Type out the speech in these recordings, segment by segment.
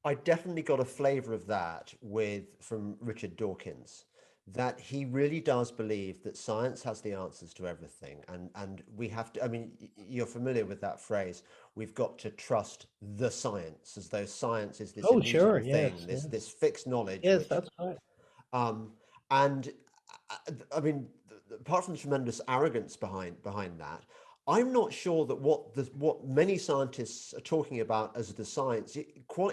I definitely got a flavor of that from Richard Dawkins, that he really does believe that science has the answers to everything, and we have to. I mean, you're familiar with that phrase. We've got to trust the science, as though science is this Oh, sure. immutable thing, Yes, this yes, fixed knowledge, yes, which that's right. um, and I mean, apart from the tremendous arrogance behind that, I'm not sure that what many scientists are talking about as the science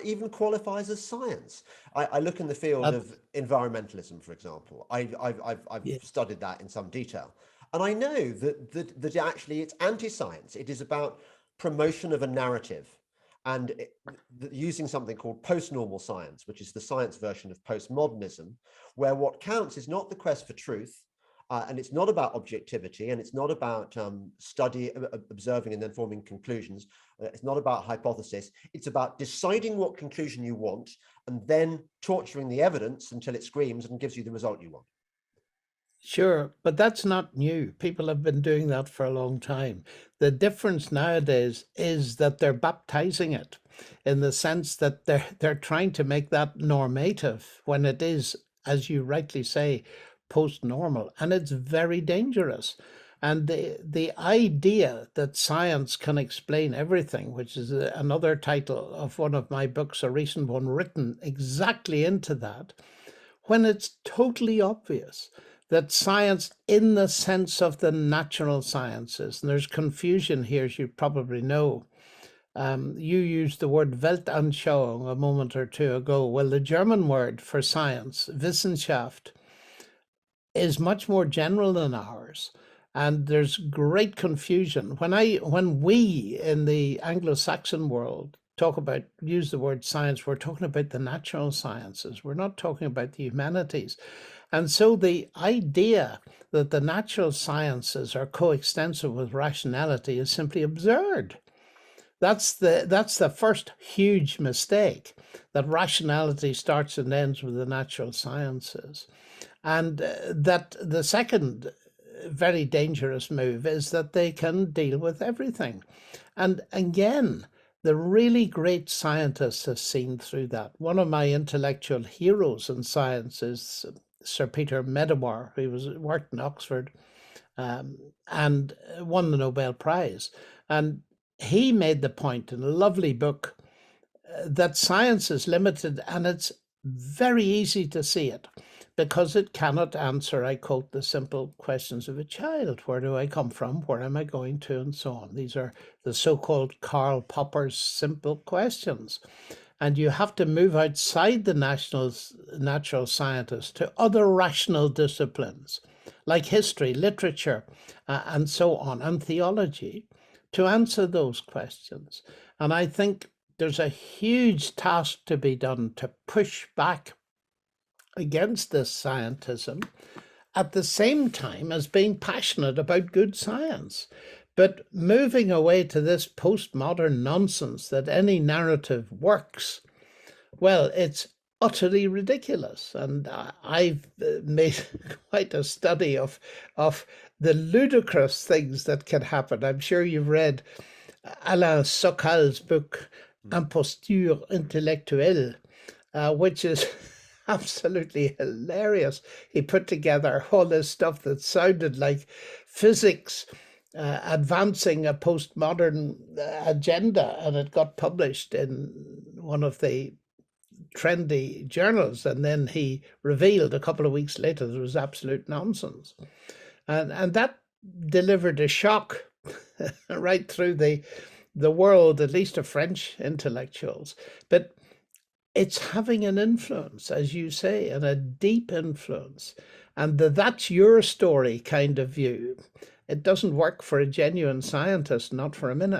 even qualifies as science. I look in the field of That's, environmentalism, for example. I've yeah, studied that in some detail, and I know that actually it's anti-science. It is about promotion of a narrative and using something called post-normal science, which is the science version of postmodernism, where what counts is not the quest for truth, and it's not about objectivity, and it's not about observing and then forming conclusions. It's not about hypothesis. It's about deciding what conclusion you want and then torturing the evidence until it screams and gives you the result you want. sure. But that's not new. People have been doing that for a long time. The difference nowadays is that they're baptizing it in the sense that they're trying to make that normative when it is, as you rightly say, post-normal, and it's very dangerous. And the idea that science can explain everything, which is another title of one of my books, a recent one written exactly into that, when it's totally obvious that science, in the sense of the natural sciences, and there's confusion here, as you probably know. You used the word Weltanschauung a moment or two ago. Well, the German word for science, Wissenschaft, is much more general than ours. And there's great confusion. When we in the Anglo-Saxon world talk about, use the word science, we're talking about the natural sciences. We're not talking about the humanities. And so the idea that the natural sciences are coextensive with rationality is simply absurd. That's the first huge mistake, that rationality starts and ends with the natural sciences. And that the second very dangerous move is that they can deal with everything. And again, the really great scientists have seen through that. One of my intellectual heroes in science is Sir Peter Medawar, who worked in Oxford and won the Nobel Prize. And he made the point in a lovely book that science is limited, and it's very easy to see it because it cannot answer, I quote, the simple questions of a child. Where do I come from? Where am I going to? And so on. These are the so-called Karl Popper's simple questions. And you have to move outside the natural scientists to other rational disciplines like history, literature, and so on, and theology to answer those questions. And I think there's a huge task to be done to push back against this scientism at the same time as being passionate about good science. But moving away to this postmodern nonsense that any narrative works, well, it's utterly ridiculous. And I've made quite a study of the ludicrous things that can happen. I'm sure you've read Alain Sokal's book Imposture intellectuelle, which is absolutely hilarious. He put together all this stuff that sounded like physics advancing a postmodern agenda, and it got published in one of the trendy journals. And then he revealed a couple of weeks later that it was absolute nonsense. And that delivered a shock right through the world, at least of French intellectuals. But it's having an influence, as you say, and a deep influence. And that's your story kind of view. It doesn't work for a genuine scientist, not for a minute.